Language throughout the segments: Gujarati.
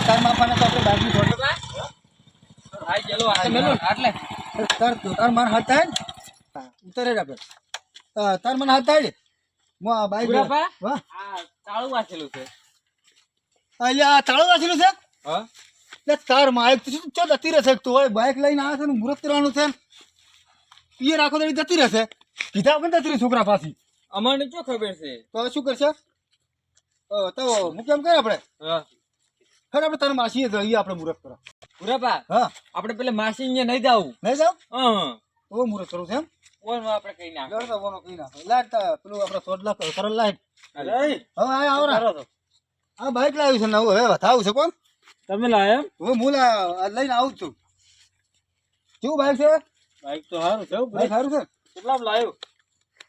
તાર માફાને તો આપણે બાજુ છોડ હાય ચલો આ મેલો આટલે તાર માર હાથ થાય ઉતરે રે આપણે તાર મને હાથ થાય મો આ બાઈક ગુરાપા વાહ આ તાળું વાંચેલું છે અલ્યા તાળું વાંચેલું છે હા એટલે તાર માઈક તો શું ચો જતી રહેશે તું હવે બાઈક લઈને આવે છે ને મુહૂર્ત કરવાનું છે પીએ રાખો તો જતી રહેશે કીધા વગર જતી રહી છોકરા પાછી અમને શું ખબર છે તો શું કરશે તો હું કેમ કહે આપણે હા ખરે આપણે તારા માસીએ જઈએ આપણે મુહૂર્ત કરવા ગુરાપા હા આપણે પેલે માસી અહીંયા નહીં જાવું નહીં જાવ હા તો મુહૂર્ત કરું છે એમ ઓનો આપણે કઈ નાખ લડતો બોનો કઈ નાખો લાટ પેલું આપણે સોડલા કરલ લાઈટ અરે હવે આ આવરા આ બાઈક લાવ્યું છે નવું હવે વધાવું છે કોણ તમે લાયા હવે હું લઈને આવું જ છું કેવું બાઈક છે બાઈક તો સારું છે બાઈક સારું છે કેટલા લાયો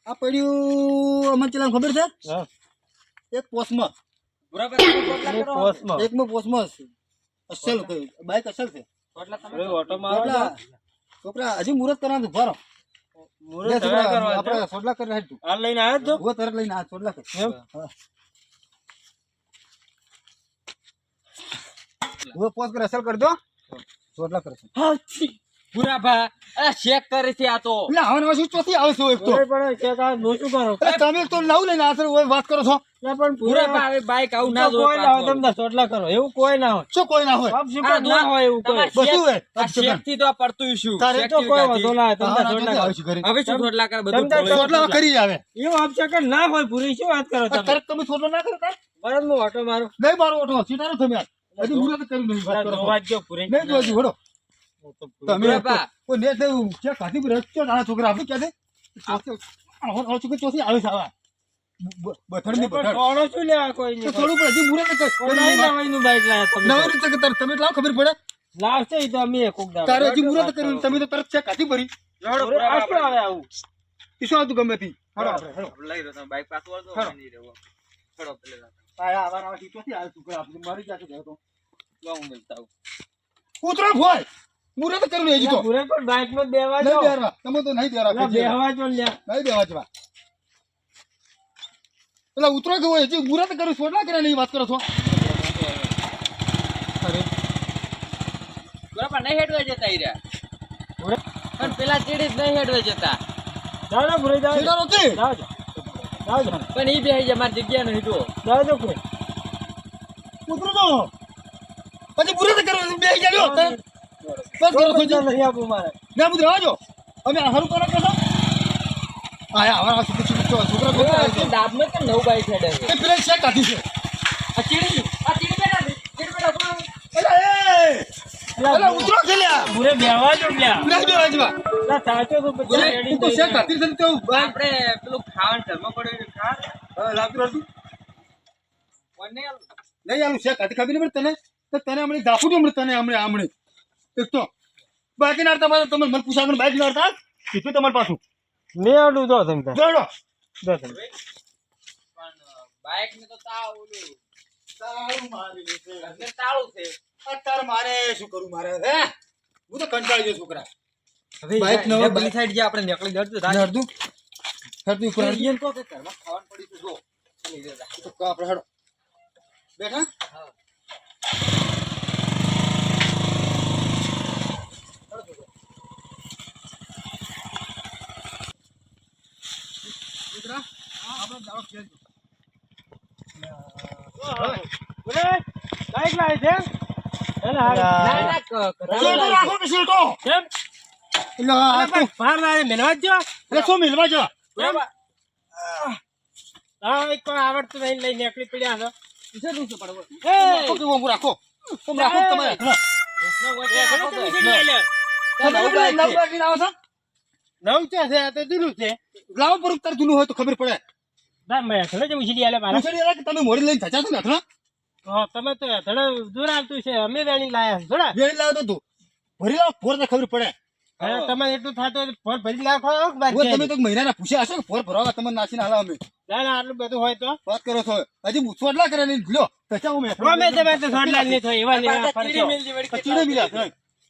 આ પડ્યું અમને ચલામ ખબર છે હા એક પોસમાં ગુરાપા એકમાં પોસમાં અસલ બાઈક અસલ છે ઓટો મારો છોકરા છોકરા હજી મુહૂર્ત કરવાનું ફરો મુરત કરવા આપણે સોડલા કરી રાખ તું આ લઈને આવ્યો તો હું તરત લઈને આ સોડલા કર એમ હા હું પોસ કર અસલ કરી દો સોડલા કરશે હાછી ગુરાપા આ ચેક કરે છે આ તો એટલે હવે શું ચોથી આવે છે એક તો પણ ચેક આ નો શું કરો અરે તમે તો નવું લઈને આ વાત કરો છો પણ ગુરાપા હવે બાઈક આવું ના જોય કોઈ ના હોય તમને સોટલા કરો એવું કોઈ ના હોય શું કોઈ ના હોય આ ના હોય એવું કોઈ બધું હોય આ ચેક થી તો પડતું શું તારે ચેક તો થી કોઈ વધો ના તમને સોટલા આવે છે ઘરે હવે શું સોટલા કર બધું સોડલા કરી આવે એવું અપશકન ના હોય પૂરી શું વાત કરો તમે તરત તમે સોડલા ના કરો તાર બરાબર હું ઓટો મારો નહીં મારો ઓટો સીતારો તમે હજી મુહૂર્ત કર્યું નહીં વાત કરો છો. વાજો પૂરી નહીં જોજો હડો તમે ગુરાપા કોઈ નેટ લેવું છે કાઢી પર રચ્યો નાના છોકરા આપણે ક્યાં છે આ છોકરી ચોથી આવે છે આવા બથડ ની બથડ ઓણો શું લેવા કોઈ તો નહીં થોડું પણ હજી મુહૂર્ત નહીં નવાઈનું બાઈક લાયા તમે નવા રીતે કે તમે લાવ ખબર પડે લાવશે ઈ તો અમે કોક દા તારે હજી મુહૂર્ત કર્યું તમે તો તરત છે કાઢી ભરી આ શું આવે આવું ઈ શું હતું ગમે તી હડો આપણે હડો લઈ લો તમે બાઈક પાછું વળતો નહીં રહેવો છોડો પેલે આયા આવા આવા ચોથી આવે છોકરા આપણે મારી ક્યાંથી ગયો તો લો હું મિલતા હું ઉતરો ભોય મુહૂર્ત કર્યું હજી તો પૂરે પણ બાઈક માં બેવા નહીં જો બેહવા તમે તો નહીં બેહવા બેહવા જો લ્યા નહીં બેહવા જવા પેલા ઉતરો કે હોય હજી મુહૂર્ત કર્યું છોડલા કર્યા નહીં વાત કરો છો અરે બરાબર નહીં હેડવા જતા ઈ રહ્યા પણ પેલા ચીડી જ નહીં હેડવા જતા જાવ ને પૂરે જાવ છેડા નહોતી જાવ જાવ પણ ઈ બેહી જાય મારી જગ્યા નહીં તો જાવ જો પૂરે ઉતરો તો પછી મુહૂર્ત કર્યું બેહી ગયા બસ કરો છો નહીં આપું મારે ના મુદ્રા આજો અમે હારું કરો છો આયા આવા છોકરા તો ડાબમાં કેમ નવું બાઈક હેડે છે એ પેલા છે કાઢી છે આ ચીડી બેઠા ચીડી બેઠા અલા ઉતરો ખેલ્યા પૂરે બેહવા જો લ્યા નહીં બેહવા જવા ના સાચો તો પછી રેડી તો છે કાઢી છે તો આપણે પેલું ખાવાનું ધર્મ પડે ખાર લાગતું હતું કોને નહીં આલું છે કાઢી ખબર નહીં તને તો તને હમણાં દાફું છું તને હમણાં એક તો બાકી ના તમારે તમે મને પૂછા બાઈક ના હતા કીધું તમારે પાછું મેં આડું જો તમે જોડો બાઈક ને તો તાવ ઓલું તારું મારી છે ઘરને તાળું છે અત્યારે મારે શું કરું મારે હે હું તો કંટાળી ગયો છોકરા હવે બાઈક બાઈક નવો બલી સાઈડ જે આપણે નીકળી જતું હરદું હરદું ઉપર ઈયન તો કે ઘરમાં ખાવાનું પડી તો જો ચલી જતા તો આપણે હડો બેઠા હા દીકરા આપણે દાવ ખેલ બોલે બાઈક લાવે છે ના ના સીટો રાખો કે સીટો કેમ એટલે આ તો બહાર લાવે મેલવા જ જો એટલે શું મિલવા જો બરાબર હા એક કોઈ આવડતું નહીં લઈ નીકળી પડ્યા છો કિસે દું છે પડવો ઓકે હું રાખો તમે રાખો તમારે નવ બાકી આવો છો નવ છે આ તો જૂનું છે લાવો પર ઉત્તર જૂનું હોય તો ખબર પડે ના મેં થડે જ ઉછળી આલે મારા પૂછડી યાર કે તમે મોડી લઈને જતા છો ને અથડા હા તમે તો થડે દૂર આવતું છે અમે વેણી લાયા છે થોડા વેણી લાવો તો તું ભરી લાવો ફોર ને ખબર પડે હવે તમે એટલું થતું હોય તો ફોન ભરી નાખો તમે તો મહિનાના પૂછ્યા હશો કે ફોર ભરવા તમે નાસીને હાલા અમે ના ના આટલું બધું હોય તો વાત કરો છો હજી સોડલા કરે નહીં લ્યો પૈસા હું અમે તમારે તો થોડલા નહીં થાય એવા ને એવા ફરશો. ચીડે મિલ્યા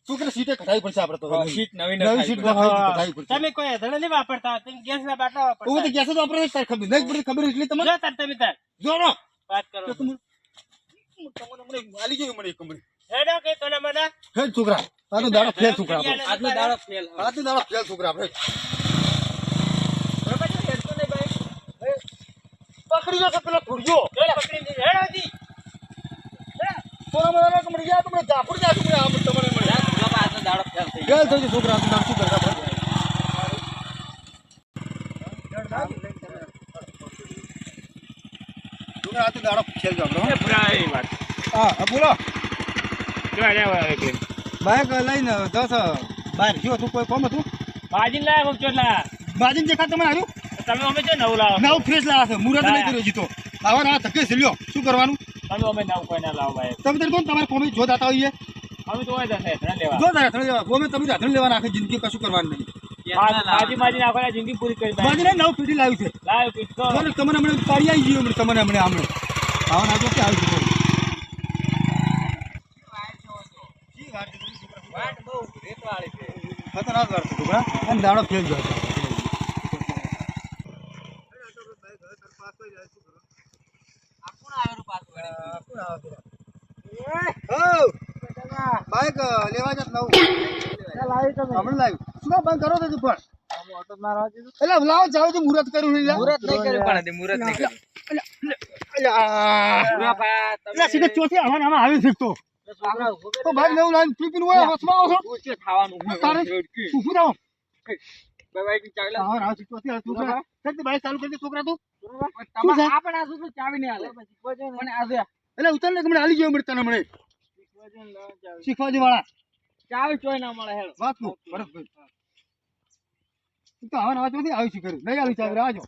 છોકરા સીટે કઢાઈ પડશે આપણે તો સીટ નવી નવી સીટ કઢાઈ પડશે તમે કોઈ ધડે નહીં વાપરતા તમે ગેસ ના બાટલા હું તો વાપરતા ગેસ તો આપણે તાર ખબર નહીં પડી ખબર એટલે તમને જો તાર તમે તાર જોડો વાત કરો તમને હમણાં આલી ગયો મને એક હમણાં. હેડો કે તને મને ફેલ છોકરા આજનો દાડો ફેલ છોકરા આપણો. આજનો દાડો ફેલ આજનો દાડો ફેલ છોકરા આપણે. બરાબર છે હેડતો નહીં ભાઈ પકડી જશે પેલો થોડ્યો પકડી દે હેડો જી થોડા બધા કમરે ગયા તો મને જાફર જા છોકરા આમ તમને મળે બાપા આજનો દાડો ફેલ થઈ ફેલ થઈ ગયો છોકરા આજનો દાડો શું કરતા આપણે. છોકરા આજનો દાડો ફેલ ગયો આપણો. ભરાઈ વાત હા બોલો. કેવા જાવ એટલે બાઈક લઈને 10 બહાર ગયો તું કોઈ કોમ હતું બાજીન લાયા ચોટલા બાજીન દેખા તમને આવ્યું તમે અમે છે નવ લાવો નવ ફ્રેશ લાયા છે મુરત નહીં કર્યો જીતો આવા ના ધક્કે છે લ્યો શું કરવાનું તમે અમે નવ કોઈ ના લાવો ભાઈ તમે તો કોણ તમારે કોમે જો દાતા હોઈએ અમે તો હોય જશે ધન લેવા જો દાતા લેવા કોમે તમે ધન લેવા આખી જિંદગી કશું કરવાનું નહીં બાજી માજી નાખો જિંદગી પૂરી કરી બાજી ને નવ પેઢી લાવી છે લાવ પીટકો બોલો તમને હમણાં પાડી આવી ગયો તમને હમણાં આમણે આવા ના તો કે આવી ગયો વાટ બહુ રેતવાળી છે ખતરનાક વાત છે છોકરા અને દાડો ફેલ ગયો બાઈક લેવા જાત નવું હમણાં લાવ્યું શું કામ બંધ કરો તો તું પણ એટલે લાવો જાવ તો મુહૂર્ત કર્યું નહીં મુરત નહીં કર્યું પણ મુરત નહીં કર્યું સીધે ચોથી આમાં આમાં આવી શકતો તો ભાઈ નવું લાઈન પીપીન હોય વસમાં આવો છો ખાવાનું તારે ઊભું થાવ બાઈક ચાલે હા રાવ ચોથી આ છોકરા કેટલી બાઈક ચાલુ કરી દે છોકરા તું તમારે આ પણ આ શું ચાવી નહીં હાલે પણ આ જો એટલે ઉતર ને હમણાં હાલી ગયો મળતા હમણે શીખવાજી વાળા ચાવી ચોય ના મળે હેડો વાત નું બરફ ભાઈ તું તો આવા નવા ચોથી આવી છે કર્યું નહીં આવી ચાવી રાજો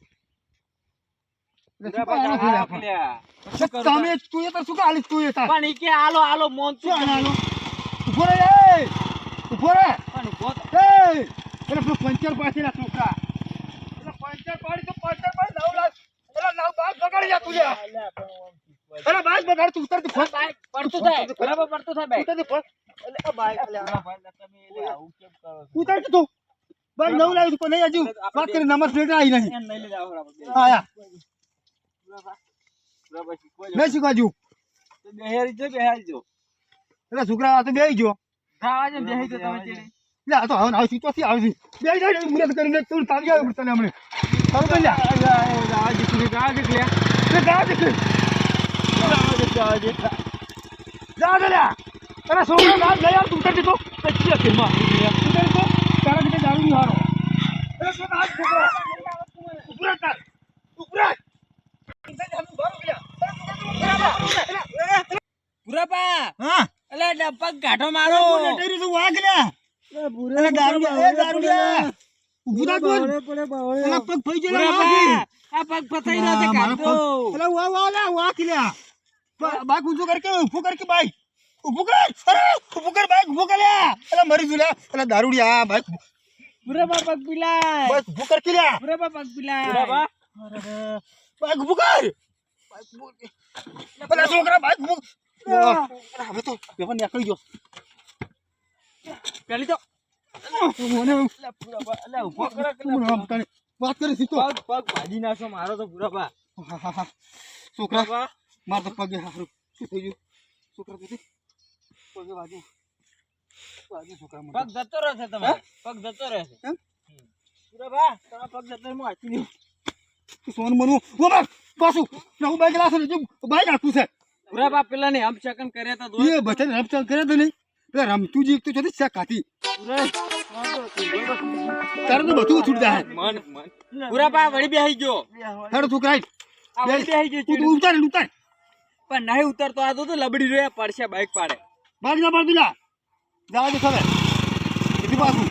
તમે તું એ તો શું હાલી તું એ તાર પણ ઈ કે આલો આલો મોન શું હાલો ઉભો રે ઉભો રે પણ ઉભો એટલે પંચર પાછી ના છોકરા એટલે પંચર પાડી તો પંચર પાડી 9 લાખ એટલે 9 બાગ બગાડી જા તુજે એટલે બાગ બગાડ તું ઉતર ફસ પડતું થાય બરાબર પડતું થાય ભાઈ ઉતર ફસ એટલે આ બાગ એટલે તમે એટલે આવું કેમ કરો ઉતર તું બાગ 9 લાખ પણ નહીં હજુ વાત કરી નંબર પ્લેટ આવી નહીં એમ નહીં લેવા આયા બરાબર કોઈ મેં શીખવાજુ તો બેહારી જો એટલે છોકરા આ તો બેહી ગયો ખાવા જે બેહી તો તમે ચીડી લે આ તો હવે આવશે ચોથી આવશે બેહી જાય મુરત કરીને તું તારી આવે તને હમણે તારું કરી લે આ જે તું કા કે લે તે જા દે જા દે લે અરે છોકરા બાદ લઈ આવ તું ઉતર દીધો કચ્ચી અખીરમાં ઉતર તો તારા કિતે દારૂ ની હારો અરે તો આ છોકરા ઉપરા તાર ઉપરા પુરાપા હા એટલે ડપક ગાઢો મારો ટેરી તો વાગ લે અરે દારૂ એ દારૂ લે ઉભુરા કોણ અલા પગ ફઈ ગયો પુરાપા આ પગ ફસાઈ રહ્યો છે ગાઢો અલા વા લે વા કે લે બાઈક ઊંચો કરકે ઊભું કરકે બાઈક ઊભું કર અરે ઊભું કર બાઈક ઊભું કર લે અલા મરી જુ લે અલા દારૂડિયા બાઈક પુરાપા પગ પીલાય બસ ઊભું કર કે લે પુરાપા પગ પીલાય પુરાપા બાઈક ઊભું કર અલા છોકરા બાઈક ઊભું હવે તો પેપર નીકળી ગયો પેલી તો મને પુરાપા એટલે ઉભો કરો વાત કરી સીધો પગ પગ ભાજી નાખો મારો તો પુરાપા છોકરા માર તો પગે હારું શું થઈ ગયું છોકરા દીધી પગે વાગે છોકરા પગ જતો રહેશે તમે પગ જતો રહેશે એમ પુરાપા તમારા પગ જતો હું હાચી દઉં સોન મનુ ઓ બાપ પાછું ના હું બાઈક લાસે જો બાઈક આખું છે પુરાપા પેલા ને હમ સેકન્ડ કર્યા તા એ બચન રમચલ કરે તો નહીં પેલા રમતુજી એક તો જોતી શા કાતી તારે તો બધું છૂટ જાય મન પુરાપા વળી બેહી ગયો હેડો છોકરા આ વળી બેહી ગયો તું ઉતાર પણ નહીં ઉતરતો આ તો લબડી રહ્યો પડશે બાઈક પાડે બાઈક ના પાડ દિલા જવા દે ખબર બીજું પાછું